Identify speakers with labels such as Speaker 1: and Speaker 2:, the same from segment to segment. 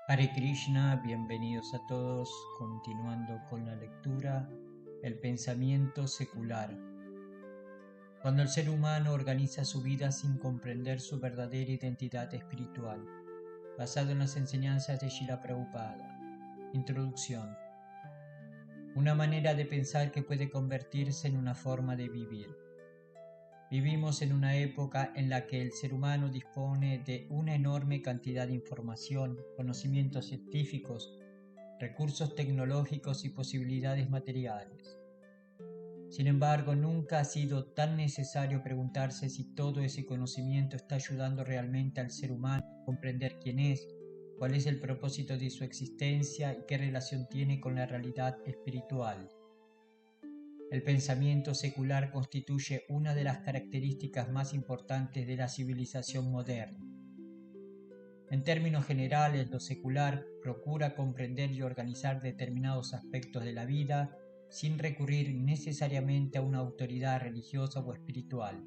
Speaker 1: Hare Krishna, bienvenidos a todos, continuando con la lectura, el pensamiento secular. Cuando el ser humano organiza su vida sin comprender su verdadera identidad espiritual, basado en las enseñanzas de Srila Prabhupada. Introducción. Una manera de pensar que puede convertirse en una forma de vivir. Vivimos en una época en la que el ser humano dispone de una enorme cantidad de información, conocimientos científicos, recursos tecnológicos y posibilidades materiales. Sin embargo, nunca ha sido tan necesario preguntarse si todo ese conocimiento está ayudando realmente al ser humano a comprender quién es, cuál es el propósito de su existencia y qué relación tiene con la realidad espiritual. El pensamiento secular constituye una de las características más importantes de la civilización moderna. En términos generales, lo secular procura comprender y organizar determinados aspectos de la vida sin recurrir necesariamente a una autoridad religiosa o espiritual.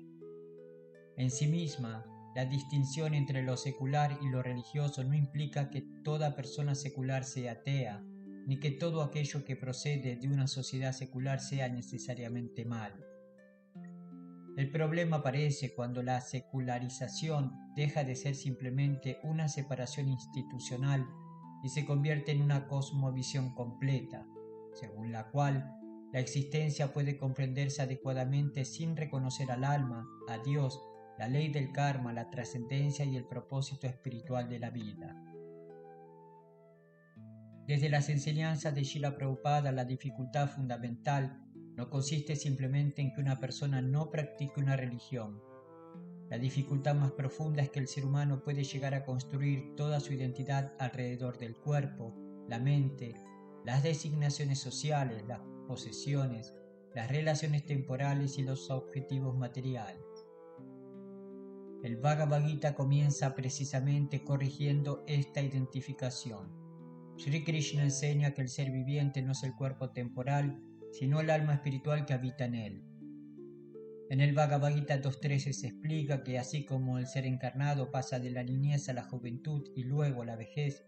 Speaker 1: En sí misma, la distinción entre lo secular y lo religioso no implica que toda persona secular sea atea, ni que todo aquello que procede de una sociedad secular sea necesariamente malo. El problema aparece cuando la secularización deja de ser simplemente una separación institucional y se convierte en una cosmovisión completa, según la cual la existencia puede comprenderse adecuadamente sin reconocer al alma, a Dios, la ley del karma, la trascendencia y el propósito espiritual de la vida. Desde las enseñanzas de Srila Prabhupada, la dificultad fundamental no consiste simplemente en que una persona no practique una religión. La dificultad más profunda es que el ser humano puede llegar a construir toda su identidad alrededor del cuerpo, la mente, las designaciones sociales, las posesiones, las relaciones temporales y los objetivos materiales. El Bhagavad Gita comienza precisamente corrigiendo esta identificación. Sri Krishna enseña que el ser viviente no es el cuerpo temporal, sino el alma espiritual que habita en él. En el Bhagavad Gita 2.13 se explica que así como el ser encarnado pasa de la niñez a la juventud y luego a la vejez,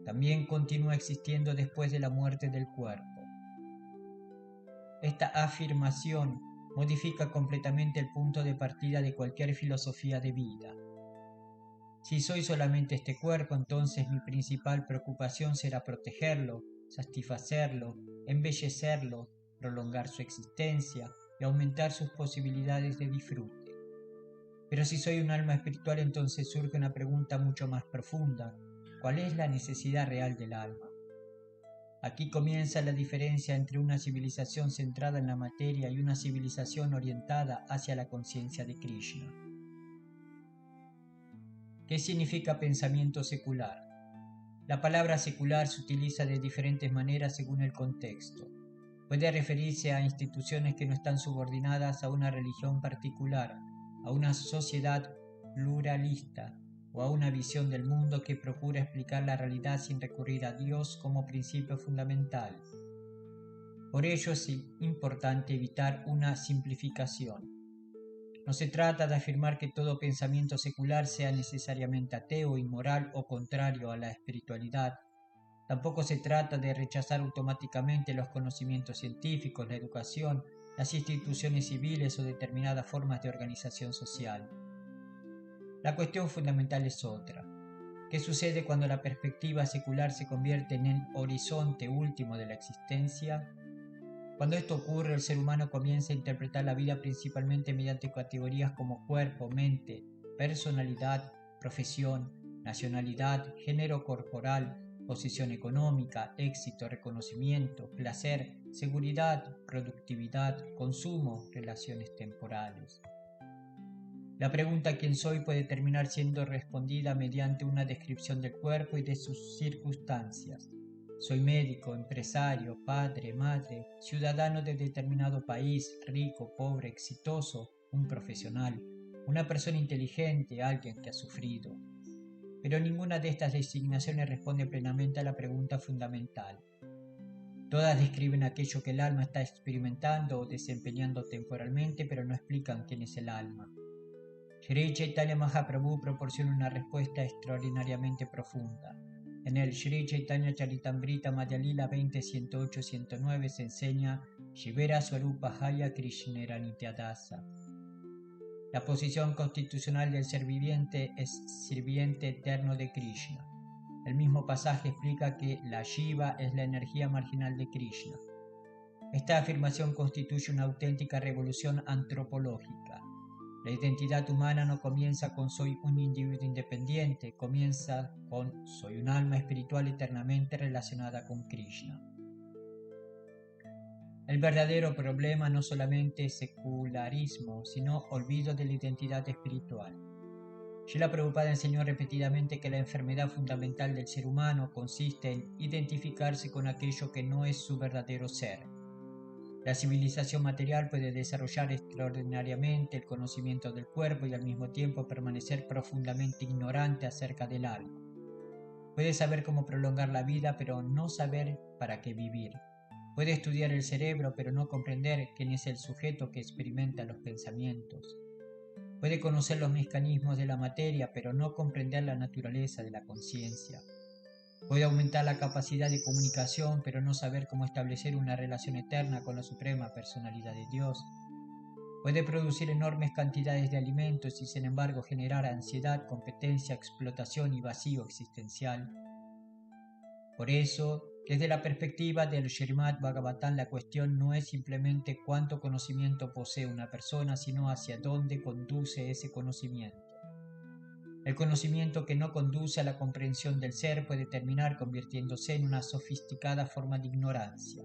Speaker 1: también continúa existiendo después de la muerte del cuerpo. Esta afirmación modifica completamente el punto de partida de cualquier filosofía de vida. Si soy solamente este cuerpo, entonces mi principal preocupación será protegerlo, satisfacerlo, embellecerlo, prolongar su existencia y aumentar sus posibilidades de disfrute. Pero si soy un alma espiritual, entonces surge una pregunta mucho más profunda. ¿Cuál es la necesidad real del alma? Aquí comienza la diferencia entre una civilización centrada en la materia y una civilización orientada hacia la conciencia de Krishna. ¿Qué significa pensamiento secular? La palabra secular se utiliza de diferentes maneras según el contexto. Puede referirse a instituciones que no están subordinadas a una religión particular, a una sociedad pluralista o a una visión del mundo que procura explicar la realidad sin recurrir a Dios como principio fundamental. Por ello es importante evitar una simplificación. No se trata de afirmar que todo pensamiento secular sea necesariamente ateo, inmoral o contrario a la espiritualidad. Tampoco se trata de rechazar automáticamente los conocimientos científicos, la educación, las instituciones civiles o determinadas formas de organización social. La cuestión fundamental es otra. ¿Qué sucede cuando la perspectiva secular se convierte en el horizonte último de la existencia? Cuando esto ocurre, el ser humano comienza a interpretar la vida principalmente mediante categorías como cuerpo, mente, personalidad, profesión, nacionalidad, género corporal, posición económica, éxito, reconocimiento, placer, seguridad, productividad, consumo, relaciones temporales. La pregunta ¿quién soy? Puede terminar siendo respondida mediante una descripción del cuerpo y de sus circunstancias. Soy médico, empresario, padre, madre, ciudadano de determinado país, rico, pobre, exitoso, un profesional, una persona inteligente, alguien que ha sufrido. Pero ninguna de estas designaciones responde plenamente a la pregunta fundamental. Todas describen aquello que el alma está experimentando o desempeñando temporalmente, pero no explican quién es el alma. Sri Chaitanya Mahaprabhu proporciona una respuesta extraordinariamente profunda. En el Sri Chaitanya Charitamrita Madhyalila 20.108-109 se enseña Shivera Swarupa Haya Krishnera Nityadasa. La posición constitucional del ser viviente es sirviente eterno de Krishna. El mismo pasaje explica que la Shiva es la energía marginal de Krishna. Esta afirmación constituye una auténtica revolución antropológica. La identidad humana no comienza con soy un individuo independiente, comienza con soy un alma espiritual eternamente relacionada con Krishna. El verdadero problema no solamente es secularismo, sino olvido de la identidad espiritual. Srila Prabhupada enseñó repetidamente que la enfermedad fundamental del ser humano consiste en identificarse con aquello que no es su verdadero ser. La civilización material puede desarrollar extraordinariamente el conocimiento del cuerpo y al mismo tiempo permanecer profundamente ignorante acerca del alma. Puede saber cómo prolongar la vida, pero no saber para qué vivir. Puede estudiar el cerebro, pero no comprender quién es el sujeto que experimenta los pensamientos. Puede conocer los mecanismos de la materia, pero no comprender la naturaleza de la conciencia. Puede aumentar la capacidad de comunicación, pero no saber cómo establecer una relación eterna con la suprema personalidad de Dios. Puede producir enormes cantidades de alimentos y sin embargo generar ansiedad, competencia, explotación y vacío existencial. Por eso, desde la perspectiva del Srimad Bhagavatam, la cuestión no es simplemente cuánto conocimiento posee una persona, sino hacia dónde conduce ese conocimiento. El conocimiento que no conduce a la comprensión del ser puede terminar convirtiéndose en una sofisticada forma de ignorancia.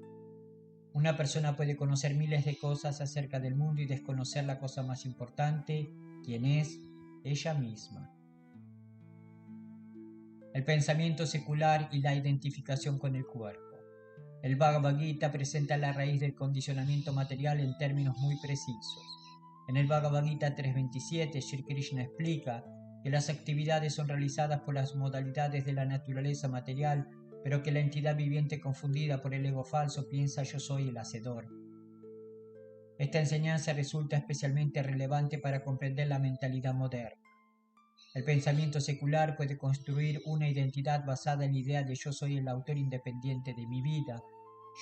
Speaker 1: Una persona puede conocer miles de cosas acerca del mundo y desconocer la cosa más importante, quién es ella misma. El pensamiento secular y la identificación con el cuerpo. El Bhagavad Gita presenta la raíz del condicionamiento material en términos muy precisos. En el Bhagavad Gita 3.27, Sri Krishna explica que las actividades son realizadas por las modalidades de la naturaleza material, pero que la entidad viviente confundida por el ego falso piensa yo soy el hacedor. Esta enseñanza resulta especialmente relevante para comprender la mentalidad moderna. El pensamiento secular puede construir una identidad basada en la idea de yo soy el autor independiente de mi vida,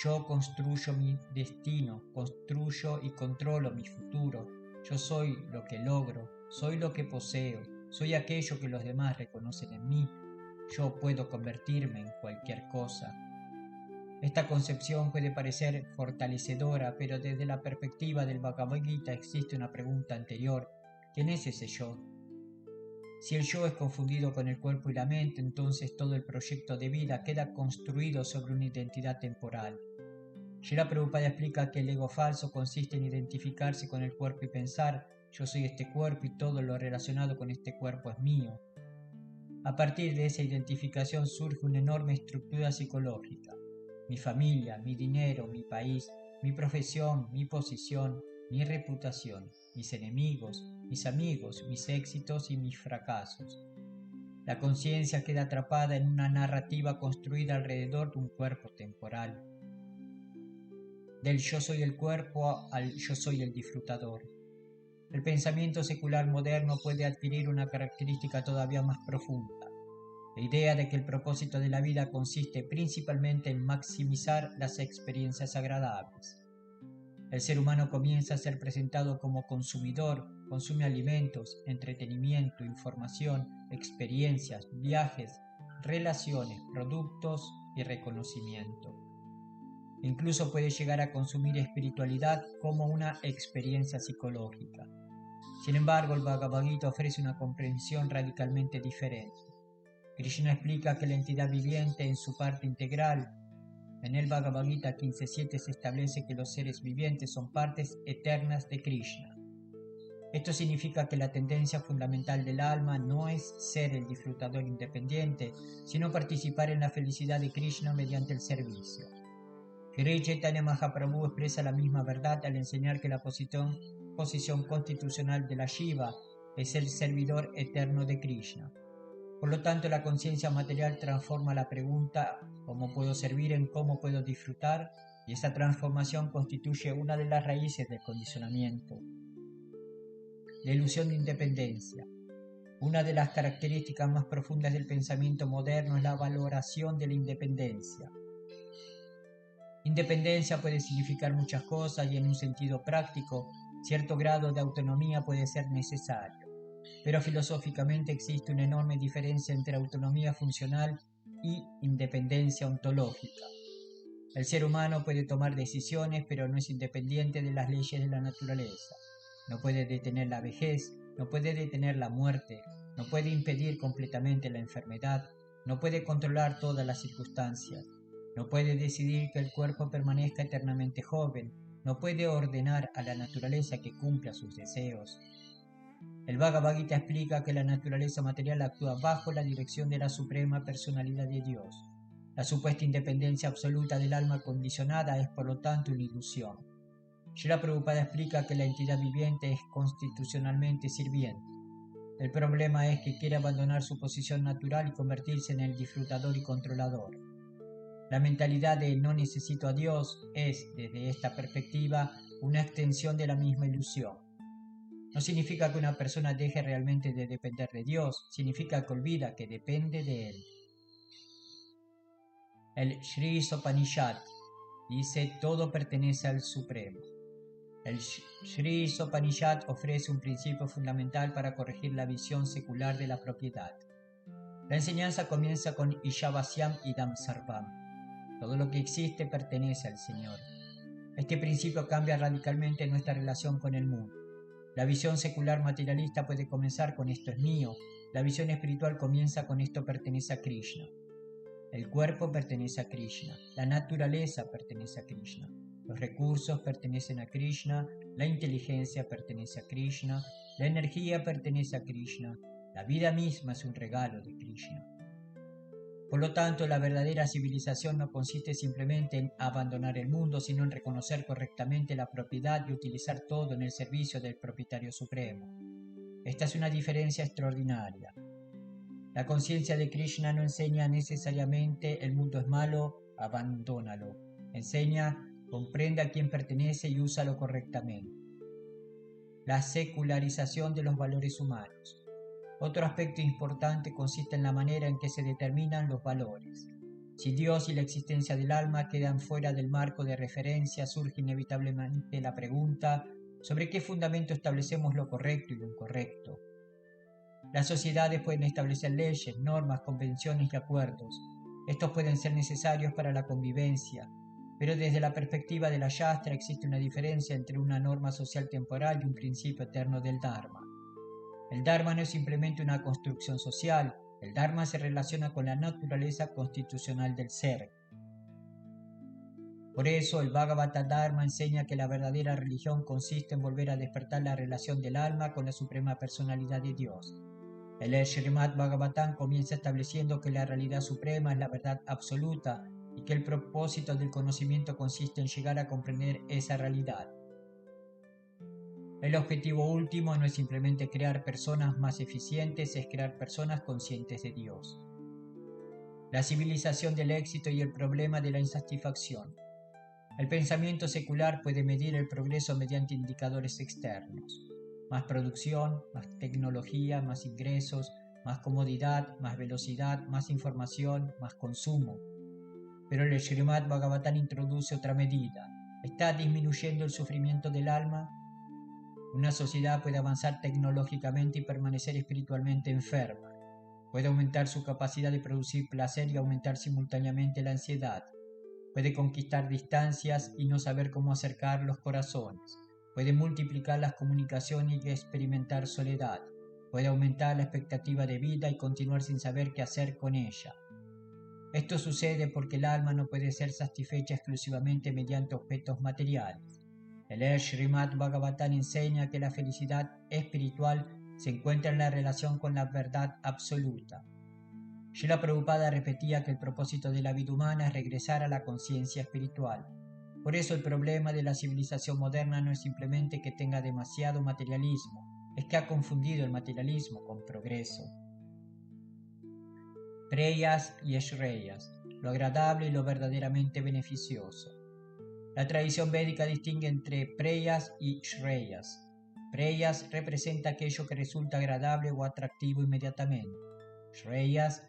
Speaker 1: yo construyo mi destino, construyo y controlo mi futuro, yo soy lo que logro, soy lo que poseo, soy aquello que los demás reconocen en mí, yo puedo convertirme en cualquier cosa. Esta concepción puede parecer fortalecedora, pero desde la perspectiva del Bhagavad Gita existe una pregunta anterior: ¿quién es ese yo? Si el yo es confundido con el cuerpo y la mente, entonces todo el proyecto de vida queda construido sobre una identidad temporal. Srila Prabhupada explica que el ego falso consiste en identificarse con el cuerpo y pensar yo soy este cuerpo y todo lo relacionado con este cuerpo es mío. A partir de esa identificación surge una enorme estructura psicológica. Mi familia, mi dinero, mi país, mi profesión, mi posición, mi reputación, mis enemigos, mis amigos, mis éxitos y mis fracasos. La conciencia queda atrapada en una narrativa construida alrededor de un cuerpo temporal. Del yo soy el cuerpo al yo soy el disfrutador. El pensamiento secular moderno puede adquirir una característica todavía más profunda. La idea de que el propósito de la vida consiste principalmente en maximizar las experiencias agradables. El ser humano comienza a ser presentado como consumidor, consume alimentos, entretenimiento, información, experiencias, viajes, relaciones, productos y reconocimiento. Incluso puede llegar a consumir espiritualidad como una experiencia psicológica. Sin embargo, el Bhagavad Gita ofrece una comprensión radicalmente diferente. Krishna explica que la entidad viviente en su parte integral. En el Bhagavad Gita 15.7 se establece que los seres vivientes son partes eternas de Krishna. Esto significa que la tendencia fundamental del alma no es ser el disfrutador independiente, sino participar en la felicidad de Krishna mediante el servicio. Sri Chaitanya Mahaprabhu expresa la misma verdad al enseñar que la posición constitucional de la Shiva es el servidor eterno de Krishna. Por lo tanto, la conciencia material transforma la pregunta ¿cómo puedo servir en cómo puedo disfrutar? Y esa transformación constituye una de las raíces del condicionamiento. La ilusión de independencia. Una de las características más profundas del pensamiento moderno es la valoración de la independencia. Independencia puede significar muchas cosas y en un sentido práctico, cierto grado de autonomía puede ser necesario. Pero filosóficamente existe una enorme diferencia entre autonomía funcional y independencia ontológica. El ser humano puede tomar decisiones, pero no es independiente de las leyes de la naturaleza. No puede detener la vejez, no puede detener la muerte, no puede impedir completamente la enfermedad, no puede controlar todas las circunstancias, no puede decidir que el cuerpo permanezca eternamente joven, no puede ordenar a la naturaleza que cumpla sus deseos. El Bhagavad Gita explica que la naturaleza material actúa bajo la dirección de la suprema personalidad de Dios. La supuesta independencia absoluta del alma condicionada es por lo tanto una ilusión. Srila Prabhupada explica que la entidad viviente es constitucionalmente sirviente. El problema es que quiere abandonar su posición natural y convertirse en el disfrutador y controlador. La mentalidad de no necesito a Dios es, desde esta perspectiva, una extensión de la misma ilusión. No significa que una persona deje realmente de depender de Dios, significa que olvida que depende de Él. El Sri Upanishad dice: todo pertenece al Supremo. El Sri Upanishad ofrece un principio fundamental para corregir la visión secular de la propiedad. La enseñanza comienza con Ishavasyam idam sarvam. Todo lo que existe pertenece al Señor. Este principio cambia radicalmente nuestra relación con el mundo. La visión secular materialista puede comenzar con esto es mío. La visión espiritual comienza con esto pertenece a Krishna. El cuerpo pertenece a Krishna, la naturaleza pertenece a Krishna, los recursos pertenecen a Krishna, la inteligencia pertenece a Krishna, la energía pertenece a Krishna, la vida misma es un regalo de Krishna. Por lo tanto, la verdadera civilización no consiste simplemente en abandonar el mundo, sino en reconocer correctamente la propiedad y utilizar todo en el servicio del propietario supremo. Esta es una diferencia extraordinaria. La conciencia de Krishna no enseña necesariamente el mundo es malo, abandónalo. Enseña, comprende a quién pertenece y úsalo correctamente. La secularización de los valores humanos. Otro aspecto importante consiste en la manera en que se determinan los valores. Si Dios y la existencia del alma quedan fuera del marco de referencia, surge inevitablemente la pregunta sobre qué fundamento establecemos lo correcto y lo incorrecto. Las sociedades pueden establecer leyes, normas, convenciones y acuerdos. Estos pueden ser necesarios para la convivencia, pero desde la perspectiva de la Shastra existe una diferencia entre una norma social temporal y un principio eterno del Dharma. El Dharma no es simplemente una construcción social, el Dharma se relaciona con la naturaleza constitucional del ser. Por eso el Bhagavata Dharma enseña que la verdadera religión consiste en volver a despertar la relación del alma con la suprema personalidad de Dios. El Srimad Bhagavatam comienza estableciendo que la realidad suprema es la verdad absoluta y que el propósito del conocimiento consiste en llegar a comprender esa realidad. El objetivo último no es simplemente crear personas más eficientes, es crear personas conscientes de Dios. La civilización del éxito y el problema de la insatisfacción. El pensamiento secular puede medir el progreso mediante indicadores externos. Más producción, más tecnología, más ingresos, más comodidad, más velocidad, más información, más consumo. Pero el Srimad Bhagavatam introduce otra medida. ¿Está disminuyendo el sufrimiento del alma? Una sociedad puede avanzar tecnológicamente y permanecer espiritualmente enferma. Puede aumentar su capacidad de producir placer y aumentar simultáneamente la ansiedad. Puede conquistar distancias y no saber cómo acercar los corazones. Puede multiplicar las comunicaciones y experimentar soledad. Puede aumentar la expectativa de vida y continuar sin saber qué hacer con ella. Esto sucede porque el alma no puede ser satisfecha exclusivamente mediante objetos materiales. El Srimad Bhagavatam enseña que la felicidad espiritual se encuentra en la relación con la verdad absoluta. Srila Prabhupada repetía que el propósito de la vida humana es regresar a la conciencia espiritual. Por eso el problema de la civilización moderna no es simplemente que tenga demasiado materialismo, es que ha confundido el materialismo con progreso. Preyas y Shreyas, lo agradable y lo verdaderamente beneficioso. La tradición védica distingue entre Preyas y Shreyas. Preyas representa aquello que resulta agradable o atractivo inmediatamente. Shreyas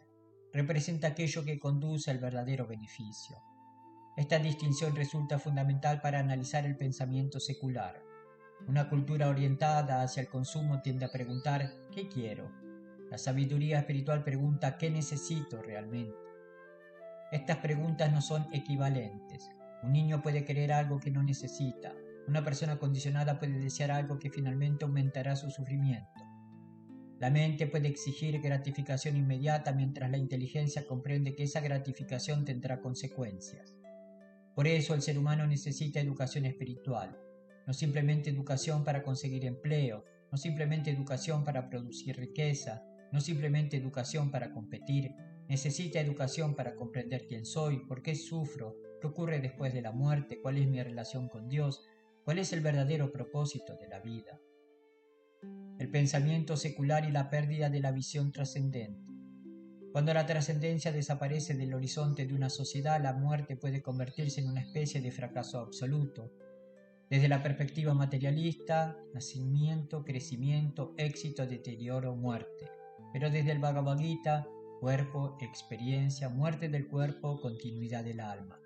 Speaker 1: representa aquello que conduce al verdadero beneficio. Esta distinción resulta fundamental para analizar el pensamiento secular. Una cultura orientada hacia el consumo tiende a preguntar ¿qué quiero? La sabiduría espiritual pregunta ¿qué necesito realmente? Estas preguntas no son equivalentes. Un niño puede querer algo que no necesita. Una persona condicionada puede desear algo que finalmente aumentará su sufrimiento. La mente puede exigir gratificación inmediata mientras la inteligencia comprende que esa gratificación tendrá consecuencias. Por eso el ser humano necesita educación espiritual, no simplemente educación para conseguir empleo, no simplemente educación para producir riqueza, no simplemente educación para competir. Necesita educación para comprender quién soy, por qué sufro, qué ocurre después de la muerte, cuál es mi relación con Dios, cuál es el verdadero propósito de la vida. El pensamiento secular y la pérdida de la visión trascendente. Cuando la trascendencia desaparece del horizonte de una sociedad, la muerte puede convertirse en una especie de fracaso absoluto. Desde la perspectiva materialista, nacimiento, crecimiento, éxito, deterioro, muerte. Pero desde el Bhagavad Gita, cuerpo, experiencia, muerte del cuerpo, continuidad del alma.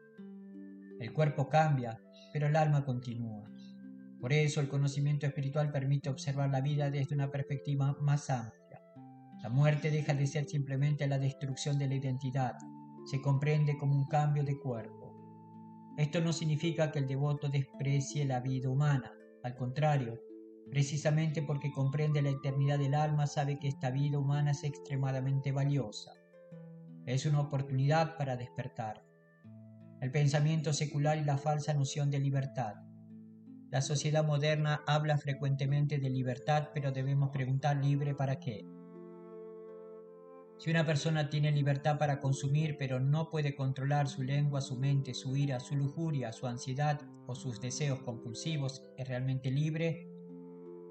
Speaker 1: El cuerpo cambia, pero el alma continúa. Por eso el conocimiento espiritual permite observar la vida desde una perspectiva más amplia. La muerte deja de ser simplemente la destrucción de la identidad, se comprende como un cambio de cuerpo. Esto no significa que el devoto desprecie la vida humana, al contrario, precisamente porque comprende la eternidad del alma, sabe que esta vida humana es extremadamente valiosa. Es una oportunidad para despertar. El pensamiento secular y la falsa noción de libertad. La sociedad moderna habla frecuentemente de libertad, pero debemos preguntar ¿libre para qué? Si una persona tiene libertad para consumir, pero no puede controlar su lengua, su mente, su ira, su lujuria, su ansiedad o sus deseos compulsivos, ¿es realmente libre?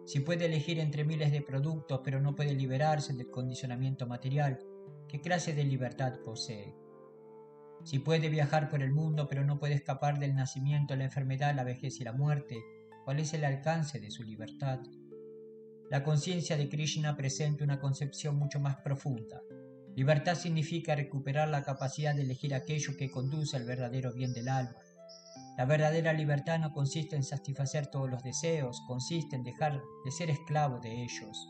Speaker 1: Si puede elegir entre miles de productos, pero no puede liberarse del condicionamiento material, ¿qué clase de libertad posee? Si puede viajar por el mundo, pero no puede escapar del nacimiento, la enfermedad, la vejez y la muerte, ¿cuál es el alcance de su libertad? La conciencia de Krishna presenta una concepción mucho más profunda. Libertad significa recuperar la capacidad de elegir aquello que conduce al verdadero bien del alma. La verdadera libertad no consiste en satisfacer todos los deseos, consiste en dejar de ser esclavo de ellos.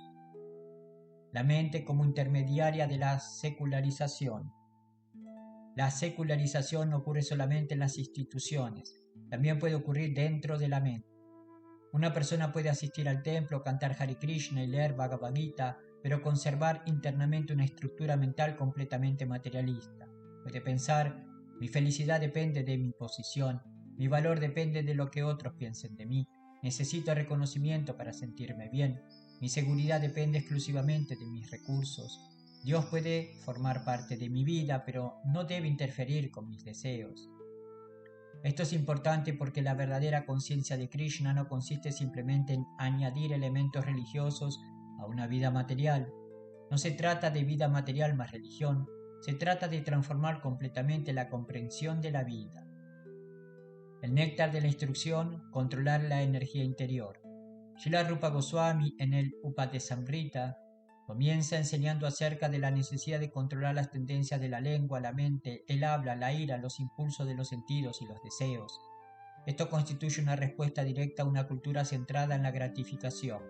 Speaker 1: La mente como intermediaria de la secularización. La secularización no ocurre solamente en las instituciones, también puede ocurrir dentro de la mente. Una persona puede asistir al templo, cantar Hare Krishna y leer Bhagavad Gita, pero conservar internamente una estructura mental completamente materialista. Puede pensar, mi felicidad depende de mi posición, mi valor depende de lo que otros piensen de mí, necesito reconocimiento para sentirme bien, mi seguridad depende exclusivamente de mis recursos. Dios puede formar parte de mi vida, pero no debe interferir con mis deseos. Esto es importante porque la verdadera conciencia de Krishna no consiste simplemente en añadir elementos religiosos a una vida material. No se trata de vida material más religión, se trata de transformar completamente la comprensión de la vida. El néctar de la instrucción, controlar la energía interior. Srila Rupa Goswami en el Upadesamrita comienza enseñando acerca de la necesidad de controlar las tendencias de la lengua, la mente, el habla, la ira, los impulsos de los sentidos y los deseos. Esto constituye una respuesta directa a una cultura centrada en la gratificación.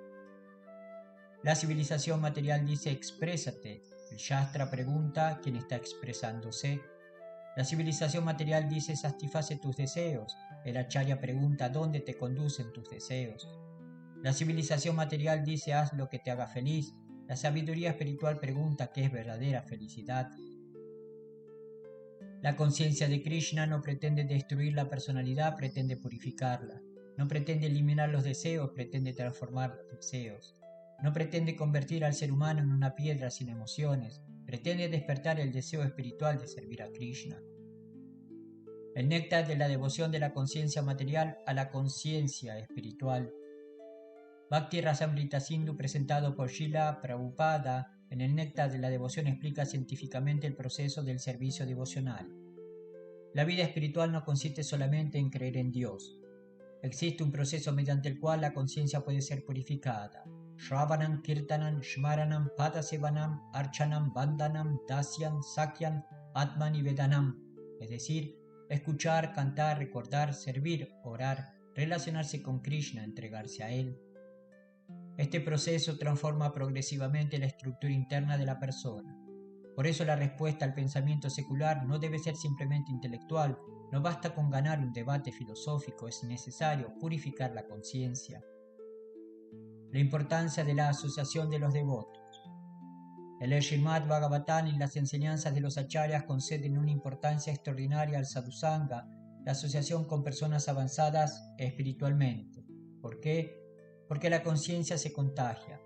Speaker 1: La civilización material dice exprésate, el Shastra pregunta quién está expresándose. La civilización material dice satisface tus deseos, el Acharya pregunta dónde te conducen tus deseos. La civilización material dice haz lo que te haga feliz, la sabiduría espiritual pregunta qué es verdadera felicidad. La conciencia de Krishna no pretende destruir la personalidad, pretende purificarla. No pretende eliminar los deseos, pretende transformar los deseos. No pretende convertir al ser humano en una piedra sin emociones, pretende despertar el deseo espiritual de servir a Krishna. El néctar de la devoción de la conciencia material a la conciencia espiritual. Bhakti Rasamrita Sindhu, presentado por Srila Prabhupada en el néctar de la devoción, explica científicamente el proceso del servicio devocional. La vida espiritual no consiste solamente en creer en Dios. Existe un proceso mediante el cual la conciencia puede ser purificada. Shravanam, Kirtanam, Shmaranam, Padasevanam, Archanam, Vandanam, Dasyam, Sakyam, Atman y Vedanam. Es decir, escuchar, cantar, recordar, servir, orar, relacionarse con Krishna, entregarse a Él. Este proceso transforma progresivamente la estructura interna de la persona. Por eso la respuesta al pensamiento secular no debe ser simplemente intelectual, no basta con ganar un debate filosófico, es necesario purificar la conciencia. La importancia de la asociación de los devotos. El Srimad Bhagavatam y las enseñanzas de los acharyas conceden una importancia extraordinaria al sadhusanga, la asociación con personas avanzadas espiritualmente. ¿Por qué? Porque la conciencia se contagia.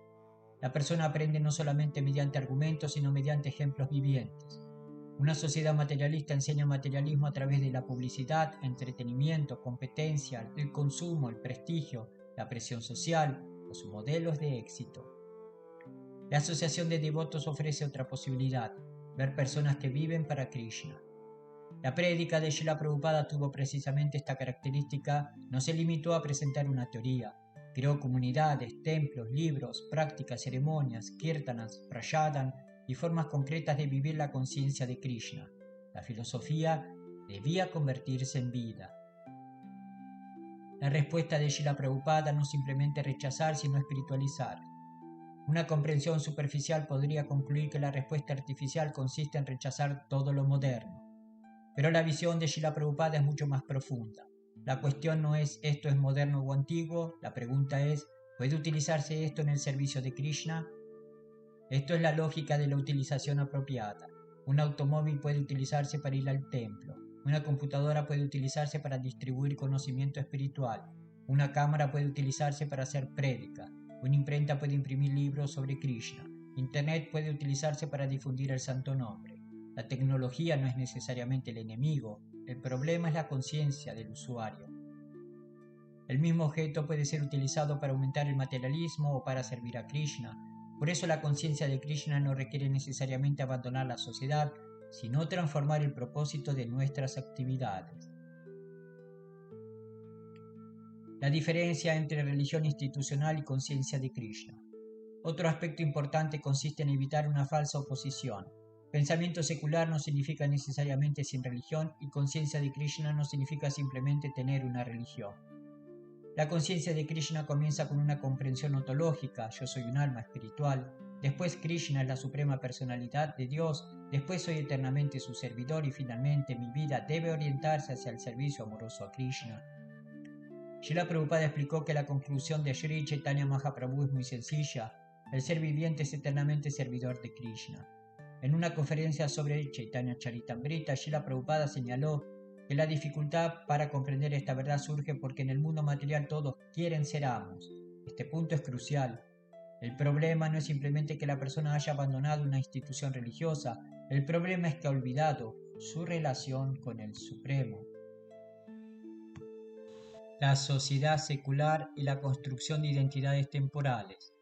Speaker 1: La persona aprende no solamente mediante argumentos, sino mediante ejemplos vivientes. Una sociedad materialista enseña materialismo a través de la publicidad, entretenimiento, competencia, el consumo, el prestigio, la presión social, los modelos de éxito. La asociación de devotos ofrece otra posibilidad, ver personas que viven para Krishna. La prédica de Srila Prabhupada tuvo precisamente esta característica, no se limitó a presentar una teoría. Creó comunidades, templos, libros, prácticas, ceremonias, kirtanas, prasadam y formas concretas de vivir la conciencia de Krishna. La filosofía debía convertirse en vida. La respuesta de Srila Prabhupada no simplemente rechazar, sino espiritualizar. Una comprensión superficial podría concluir que la respuesta artificial consiste en rechazar todo lo moderno. Pero la visión de Srila Prabhupada es mucho más profunda. La cuestión no es esto es moderno o antiguo, la pregunta es ¿puede utilizarse esto en el servicio de Krishna? Esto es la lógica de la utilización apropiada. Un automóvil puede utilizarse para ir al templo. Una computadora puede utilizarse para distribuir conocimiento espiritual. Una cámara puede utilizarse para hacer prédica. Una imprenta puede imprimir libros sobre Krishna. Internet puede utilizarse para difundir el santo nombre. La tecnología no es necesariamente el enemigo, el problema es la conciencia del usuario. El mismo objeto puede ser utilizado para aumentar el materialismo o para servir a Krishna. Por eso la conciencia de Krishna no requiere necesariamente abandonar la sociedad, sino transformar el propósito de nuestras actividades. La diferencia entre religión institucional y conciencia de Krishna. Otro aspecto importante consiste en evitar una falsa oposición. Pensamiento secular no significa necesariamente sin religión y conciencia de Krishna no significa simplemente tener una religión. La conciencia de Krishna comienza con una comprensión ontológica, yo soy un alma espiritual, después Krishna es la suprema personalidad de Dios, después soy eternamente su servidor y finalmente mi vida debe orientarse hacia el servicio amoroso a Krishna. Srila Prabhupada explicó que la conclusión de Sri Chaitanya Mahaprabhu es muy sencilla, el ser viviente es eternamente servidor de Krishna. En una conferencia sobre Chaitanya Charitamrita, Srila Prabhupada señaló que la dificultad para comprender esta verdad surge porque en el mundo material todos quieren ser amos. Este punto es crucial. El problema no es simplemente que la persona haya abandonado una institución religiosa, el problema es que ha olvidado su relación con el Supremo. La sociedad secular y la construcción de identidades temporales.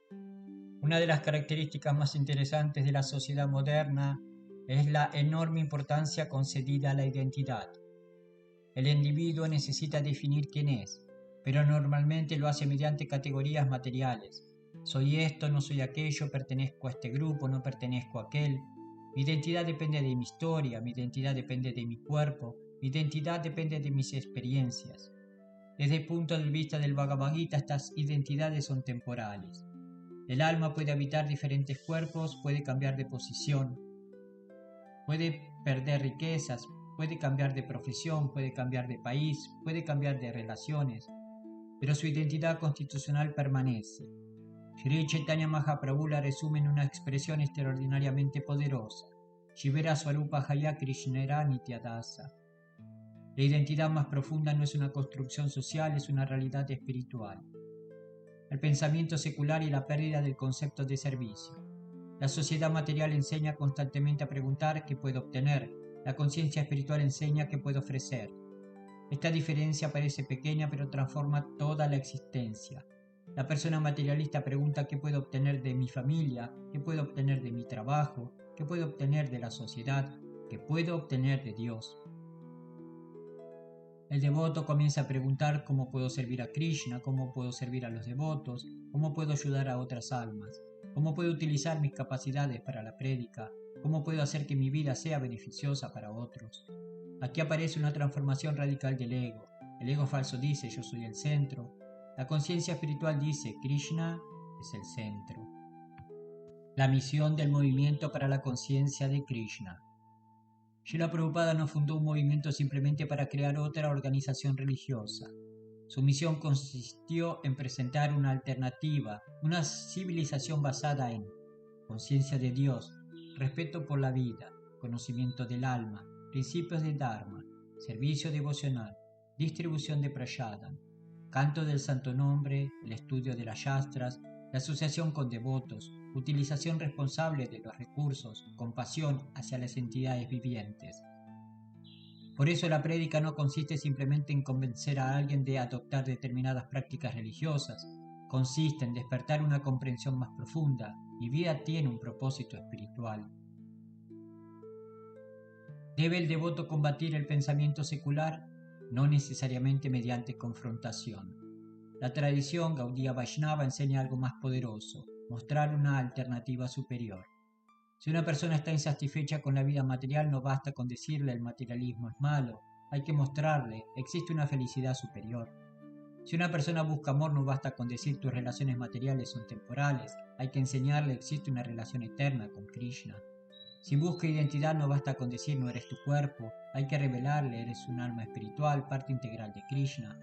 Speaker 1: Una de las características más interesantes de la sociedad moderna es la enorme importancia concedida a la identidad. El individuo necesita definir quién es, pero normalmente lo hace mediante categorías materiales. Soy esto, no soy aquello, pertenezco a este grupo, no pertenezco a aquel. Mi identidad depende de mi historia, mi identidad depende de mi cuerpo, mi identidad depende de mis experiencias. Desde el punto de vista del Bhagavad Gita, estas identidades son temporales. El alma puede habitar diferentes cuerpos, puede cambiar de posición, puede perder riquezas, puede cambiar de profesión, puede cambiar de país, puede cambiar de relaciones, pero su identidad constitucional permanece. Sri Chaitanya Mahaprabhu la resume en una expresión extraordinariamente poderosa. Shivera Swarupa Jaya Krishnera Nityadasa. La identidad más profunda no es una construcción social, es una realidad espiritual. El pensamiento secular y la pérdida del concepto de servicio. La sociedad material enseña constantemente a preguntar qué puedo obtener. La conciencia espiritual enseña qué puedo ofrecer. Esta diferencia parece pequeña pero transforma toda la existencia. La persona materialista pregunta qué puedo obtener de mi familia, qué puedo obtener de mi trabajo, qué puedo obtener de la sociedad, qué puedo obtener de Dios. El devoto comienza a preguntar cómo puedo servir a Krishna, cómo puedo servir a los devotos, cómo puedo ayudar a otras almas, cómo puedo utilizar mis capacidades para la prédica, cómo puedo hacer que mi vida sea beneficiosa para otros. Aquí aparece una transformación radical del ego. El ego falso dice yo soy el centro. La conciencia espiritual dice Krishna es el centro. La misión del movimiento para la conciencia de Krishna. Srila Prabhupada no fundó un movimiento simplemente para crear otra organización religiosa. Su misión consistió en presentar una alternativa, una civilización basada en conciencia de Dios, respeto por la vida, conocimiento del alma, principios de Dharma, servicio devocional, distribución de prasadam, canto del santo nombre, el estudio de las Shastras, la asociación con devotos, utilización responsable de los recursos, compasión hacia las entidades vivientes. Por eso la prédica no consiste simplemente en convencer a alguien de adoptar determinadas prácticas religiosas, consiste en despertar una comprensión más profunda. Mi vida tiene un propósito espiritual. ¿Debe el devoto combatir el pensamiento secular? No necesariamente mediante confrontación. La tradición Gaudiya Vaishnava enseña algo más poderoso, mostrar una alternativa superior. Si una persona está insatisfecha con la vida material, no basta con decirle el materialismo es malo, hay que mostrarle, existe una felicidad superior. Si una persona busca amor, no basta con decir tus relaciones materiales son temporales, hay que enseñarle existe una relación eterna con Krishna. Si busca identidad, no basta con decir no eres tu cuerpo, hay que revelarle eres un alma espiritual, parte integral de Krishna.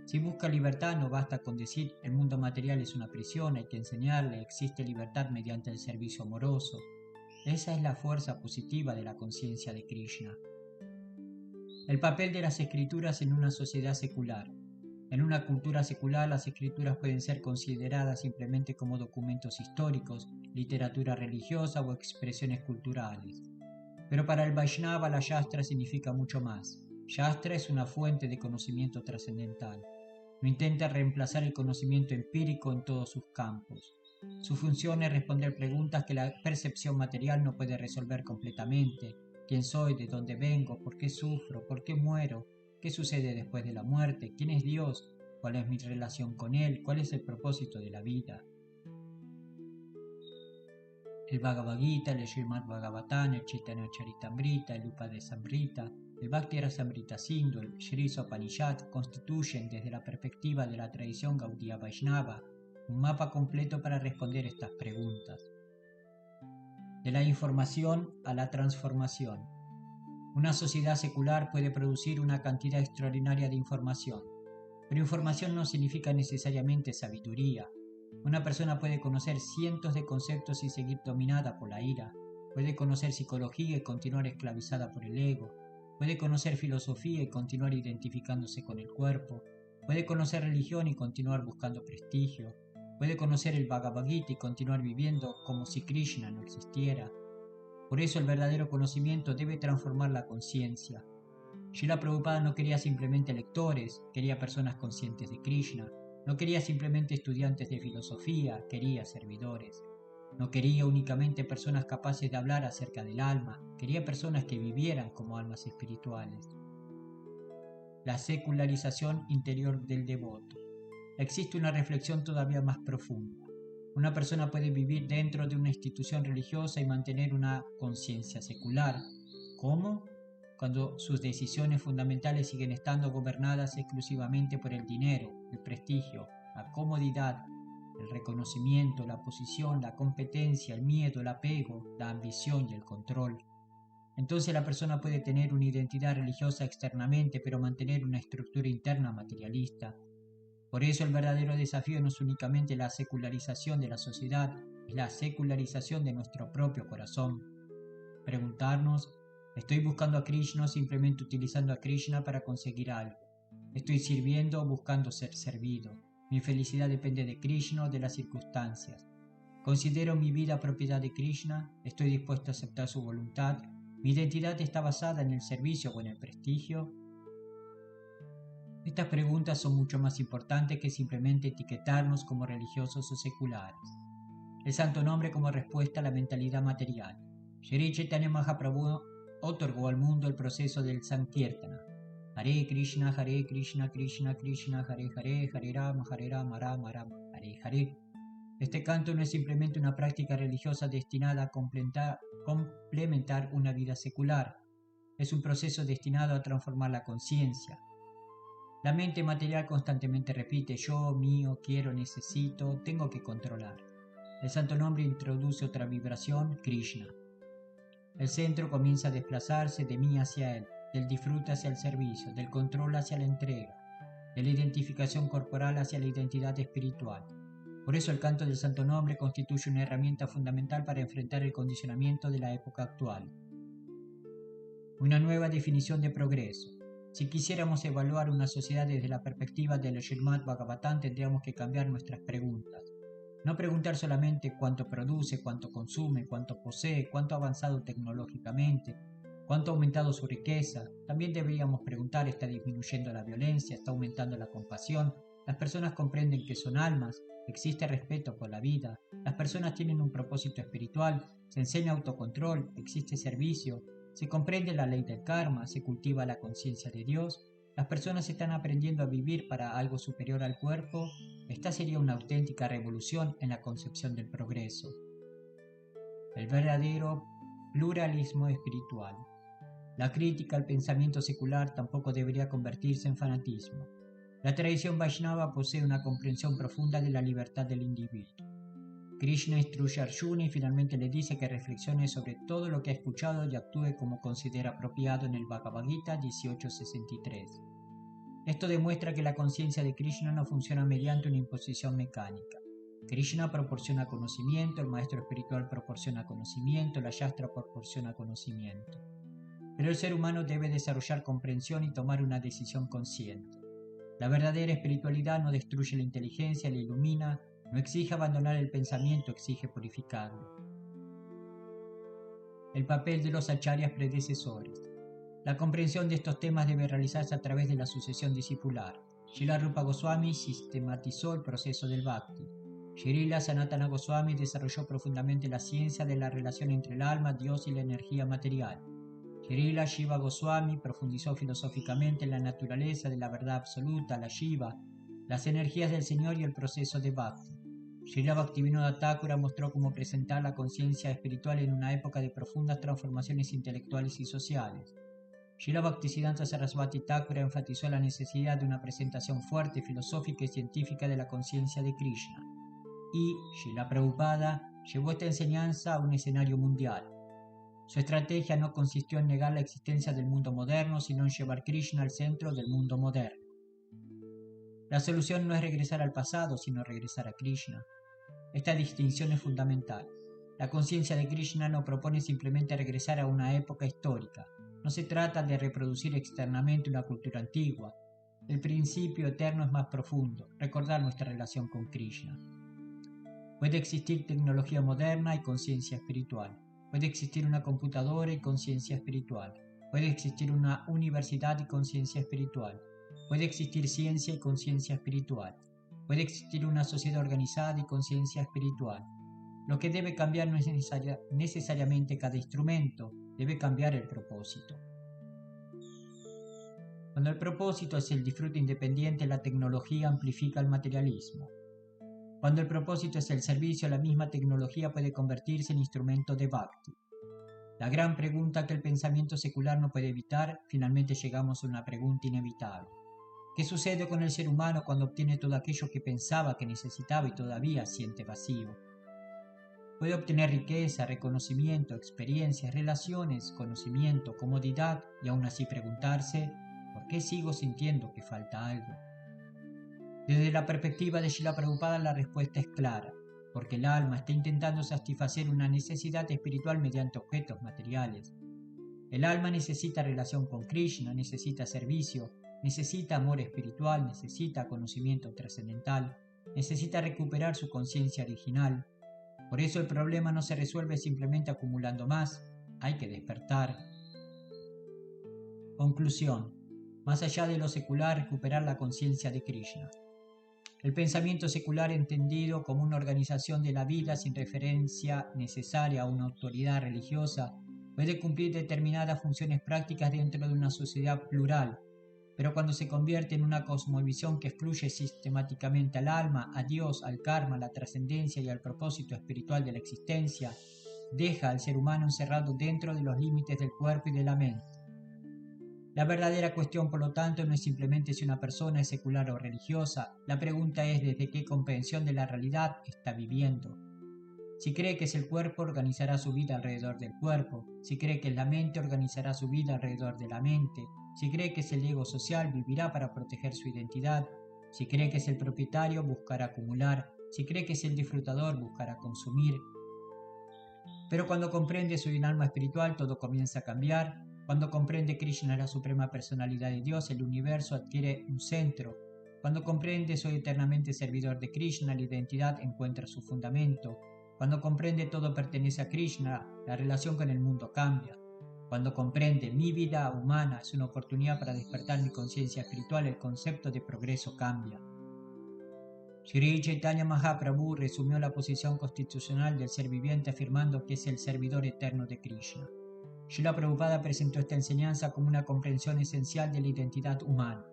Speaker 1: Si busca libertad, no basta con decir el mundo material es una prisión, hay que enseñarle existe libertad mediante el servicio amoroso. Esa es la fuerza positiva de la conciencia de Krishna. El papel de las escrituras en una sociedad secular. En una cultura secular, las escrituras pueden ser consideradas simplemente como documentos históricos, literatura religiosa o expresiones culturales. Pero para el Vaishnava, la Shastra significa mucho más. Shastra es una fuente de conocimiento trascendental. No intenta reemplazar el conocimiento empírico en todos sus campos. Su función es responder preguntas que la percepción material no puede resolver completamente. ¿Quién soy? ¿De dónde vengo? ¿Por qué sufro? ¿Por qué muero? ¿Qué sucede después de la muerte? ¿Quién es Dios? ¿Cuál es mi relación con Él? ¿Cuál es el propósito de la vida? El Bhagavad Gita, el Srimad Bhagavatam, el Chaitanya Charitamrita, el Upadesamrita, el Bhakti Rasamrita Sindhu, el Shri Upanishad constituyen, desde la perspectiva de la tradición Gaudiya Vaishnava, un mapa completo para responder estas preguntas. De la información a la transformación. Una sociedad secular puede producir una cantidad extraordinaria de información, pero información no significa necesariamente sabiduría. Una persona puede conocer cientos de conceptos y seguir dominada por la ira, puede conocer psicología y continuar esclavizada por el ego, puede conocer filosofía y continuar identificándose con el cuerpo, puede conocer religión y continuar buscando prestigio, puede conocer el Bhagavad Gita y continuar viviendo como si Krishna no existiera. Por eso el verdadero conocimiento debe transformar la conciencia. Srila Prabhupada no quería simplemente lectores, quería personas conscientes de Krishna. No quería simplemente estudiantes de filosofía, quería servidores. No quería únicamente personas capaces de hablar acerca del alma, quería personas que vivieran como almas espirituales. La secularización interior del devoto. Existe una reflexión todavía más profunda. Una persona puede vivir dentro de una institución religiosa y mantener una conciencia secular. ¿Cómo? Cuando sus decisiones fundamentales siguen estando gobernadas exclusivamente por el dinero, el prestigio, la comodidad, el reconocimiento, la posición, la competencia, el miedo, el apego, la ambición y el control. Entonces la persona puede tener una identidad religiosa externamente, pero mantener una estructura interna materialista. Por eso el verdadero desafío no es únicamente la secularización de la sociedad, es la secularización de nuestro propio corazón. Preguntarnos, ¿estoy buscando a Krishna o simplemente utilizando a Krishna para conseguir algo? ¿Estoy sirviendo o buscando ser servido? ¿Mi felicidad depende de Krishna o de las circunstancias? ¿Considero mi vida propiedad de Krishna? ¿Estoy dispuesto a aceptar su voluntad? ¿Mi identidad está basada en el servicio o en el prestigio? Estas preguntas son mucho más importantes que simplemente etiquetarnos como religiosos o seculares. El santo nombre como respuesta a la mentalidad material. Shri Chaitanya Mahaprabhu otorgó al mundo el proceso del Sankirtana. Hare Krishna, Krishna Krishna, Hare Hare, Hare Rama, Rama Rama, Hare Hare. Este canto no es simplemente una práctica religiosa destinada a complementar una vida secular. Es un proceso destinado a transformar la conciencia. La mente material constantemente repite yo, mío, quiero, necesito, tengo que controlar. El santo nombre introduce otra vibración, Krishna. El centro comienza a desplazarse de mí hacia él, del disfrute hacia el servicio, del control hacia la entrega, de la identificación corporal hacia la identidad espiritual. Por eso el canto del santo nombre constituye una herramienta fundamental para enfrentar el condicionamiento de la época actual. Una nueva definición de progreso. Si quisiéramos evaluar una sociedad desde la perspectiva del Srimad Bhagavatam, tendríamos que cambiar nuestras preguntas. No preguntar solamente cuánto produce, cuánto consume, cuánto posee, cuánto ha avanzado tecnológicamente, cuánto ha aumentado su riqueza. También deberíamos preguntar, ¿está disminuyendo la violencia? ¿Está aumentando la compasión? ¿Las personas comprenden que son almas? ¿Existe respeto por la vida? ¿Las personas tienen un propósito espiritual? ¿Se enseña autocontrol? ¿Existe servicio? ¿Se comprende la ley del karma? ¿Se cultiva la conciencia de Dios? ¿Las personas están aprendiendo a vivir para algo superior al cuerpo? Esta sería una auténtica revolución en la concepción del progreso. El verdadero pluralismo espiritual. La crítica al pensamiento secular tampoco debería convertirse en fanatismo. La tradición Vaishnava posee una comprensión profunda de la libertad del individuo. Krishna instruye a Arjuna y finalmente le dice que reflexione sobre todo lo que ha escuchado y actúe como considera apropiado en el Bhagavad Gita 18.63. Esto demuestra que la conciencia de Krishna no funciona mediante una imposición mecánica. Krishna proporciona conocimiento, el maestro espiritual proporciona conocimiento, la Shastra proporciona conocimiento. Pero el ser humano debe desarrollar comprensión y tomar una decisión consciente. La verdadera espiritualidad no destruye la inteligencia, la ilumina, no exige abandonar el pensamiento, exige purificarlo. El papel de los acharyas predecesores. La comprensión de estos temas debe realizarse a través de la sucesión discipular. Srila Rupa Goswami sistematizó el proceso del Bhakti. Srila Sanatana Goswami desarrolló profundamente la ciencia de la relación entre el alma, Dios y la energía material. Srila Shiva Goswami profundizó filosóficamente en la naturaleza de la verdad absoluta, la Shiva, las energías del Señor y el proceso de Bhakti. Srila Bhaktivinoda Thakura mostró cómo presentar la conciencia espiritual en una época de profundas transformaciones intelectuales y sociales. Srila Bhaktisiddhanta Sarasvati Thakura enfatizó la necesidad de una presentación fuerte, filosófica y científica de la conciencia de Krishna. Y Srila Prabhupada llevó esta enseñanza a un escenario mundial. Su estrategia no consistió en negar la existencia del mundo moderno, sino en llevar Krishna al centro del mundo moderno. La solución no es regresar al pasado, sino regresar a Krishna. Esta distinción es fundamental. La conciencia de Krishna no propone simplemente regresar a una época histórica. No se trata de reproducir externamente una cultura antigua. El principio eterno es más profundo, recordar nuestra relación con Krishna. Puede existir tecnología moderna y conciencia espiritual. Puede existir una computadora y conciencia espiritual. Puede existir una universidad y conciencia espiritual. Puede existir ciencia y conciencia espiritual. Puede existir una sociedad organizada y conciencia espiritual. Lo que debe cambiar no es necesariamente cada instrumento, debe cambiar el propósito. Cuando el propósito es el disfrute independiente, la tecnología amplifica el materialismo. Cuando el propósito es el servicio, la misma tecnología puede convertirse en instrumento de bhakti. La gran pregunta que el pensamiento secular no puede evitar, finalmente llegamos a una pregunta inevitable. ¿Qué sucede con el ser humano cuando obtiene todo aquello que pensaba que necesitaba y todavía siente vacío? Puede obtener riqueza, reconocimiento, experiencias, relaciones, conocimiento, comodidad y aún así preguntarse, ¿por qué sigo sintiendo que falta algo? Desde la perspectiva de Srila Prabhupada la respuesta es clara, porque el alma está intentando satisfacer una necesidad espiritual mediante objetos materiales. El alma necesita relación con Krishna, necesita servicio, necesita amor espiritual, necesita conocimiento trascendental, necesita recuperar su conciencia original. Por eso el problema no se resuelve simplemente acumulando más, hay que despertar. Conclusión. Más allá de lo secular, recuperar la conciencia de Krishna. El pensamiento secular entendido como una organización de la vida sin referencia necesaria a una autoridad religiosa puede cumplir determinadas funciones prácticas dentro de una sociedad plural, Pero cuando se convierte en una cosmovisión que excluye sistemáticamente al alma, a Dios, al karma, a la trascendencia y al propósito espiritual de la existencia, deja al ser humano encerrado dentro de los límites del cuerpo y de la mente. La verdadera cuestión, por lo tanto, no es simplemente si una persona es secular o religiosa, la pregunta es desde qué comprensión de la realidad está viviendo. Si cree que es el cuerpo, organizará su vida alrededor del cuerpo. Si cree que es la mente, organizará su vida alrededor de la mente. Si cree que es el ego social, vivirá para proteger su identidad. Si cree que es el propietario, buscará acumular. Si cree que es el disfrutador, buscará consumir. Pero cuando comprende soy un alma espiritual, todo comienza a cambiar. Cuando comprende Krishna, la suprema personalidad de Dios, el universo adquiere un centro. Cuando comprende soy eternamente servidor de Krishna, la identidad encuentra su fundamento. Cuando comprende todo pertenece a Krishna, la relación con el mundo cambia. Cuando comprende mi vida humana es una oportunidad para despertar mi conciencia espiritual, el concepto de progreso cambia. Sri Chaitanya Mahaprabhu resumió la posición constitucional del ser viviente afirmando que es el servidor eterno de Krishna. Srila Prabhupada presentó esta enseñanza como una comprensión esencial de la identidad humana.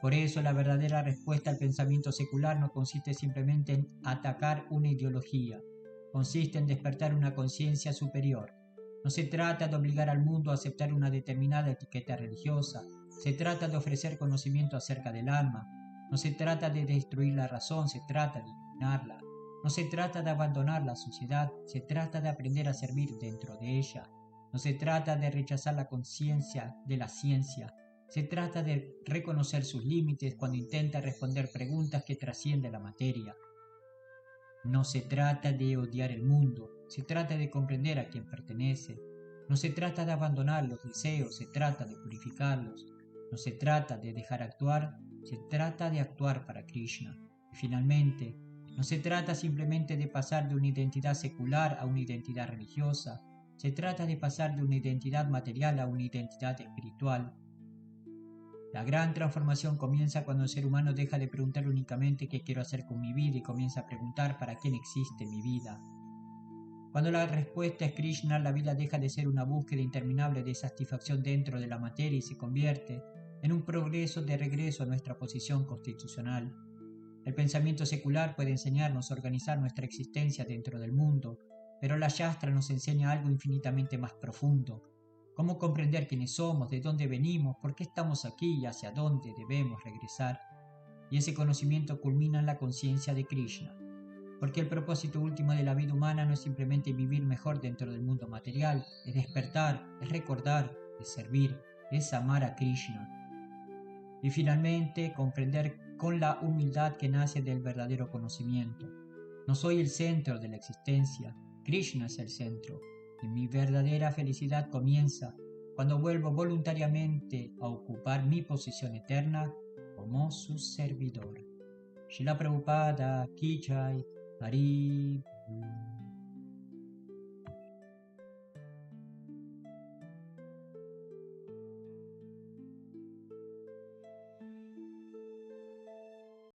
Speaker 1: Por eso la verdadera respuesta al pensamiento secular no consiste simplemente en atacar una ideología, consiste en despertar una conciencia superior. No se trata de obligar al mundo a aceptar una determinada etiqueta religiosa, se trata de ofrecer conocimiento acerca del alma. No se trata de destruir la razón, se trata de iluminarla. No se trata de abandonar la sociedad, se trata de aprender a servir dentro de ella. No se trata de rechazar la conciencia de la ciencia, se trata de reconocer sus límites cuando intenta responder preguntas que trascienden la materia. No se trata de odiar el mundo, se trata de comprender a quién pertenece. No se trata de abandonar los deseos, se trata de purificarlos. No se trata de dejar actuar, se trata de actuar para Krishna. Y finalmente, no se trata simplemente de pasar de una identidad secular a una identidad religiosa, se trata de pasar de una identidad material a una identidad espiritual. La gran transformación comienza cuando el ser humano deja de preguntar únicamente qué quiero hacer con mi vida y comienza a preguntar para quién existe mi vida. Cuando la respuesta es Krishna, la vida deja de ser una búsqueda interminable de satisfacción dentro de la materia y se convierte en un progreso de regreso a nuestra posición constitucional. El pensamiento secular puede enseñarnos a organizar nuestra existencia dentro del mundo, pero la Shastra nos enseña algo infinitamente más profundo. Cómo comprender quiénes somos, de dónde venimos, por qué estamos aquí y hacia dónde debemos regresar. Y ese conocimiento culmina en la conciencia de Krishna. Porque el propósito último de la vida humana no es simplemente vivir mejor dentro del mundo material, es despertar, es recordar, es servir, es amar a Krishna. Y finalmente, comprender con la humildad que nace del verdadero conocimiento. No soy el centro de la existencia, Krishna es el centro. Y mi verdadera felicidad comienza cuando vuelvo voluntariamente a ocupar mi posición eterna como su servidor. Srila Prabhupada Ki Jai, Hari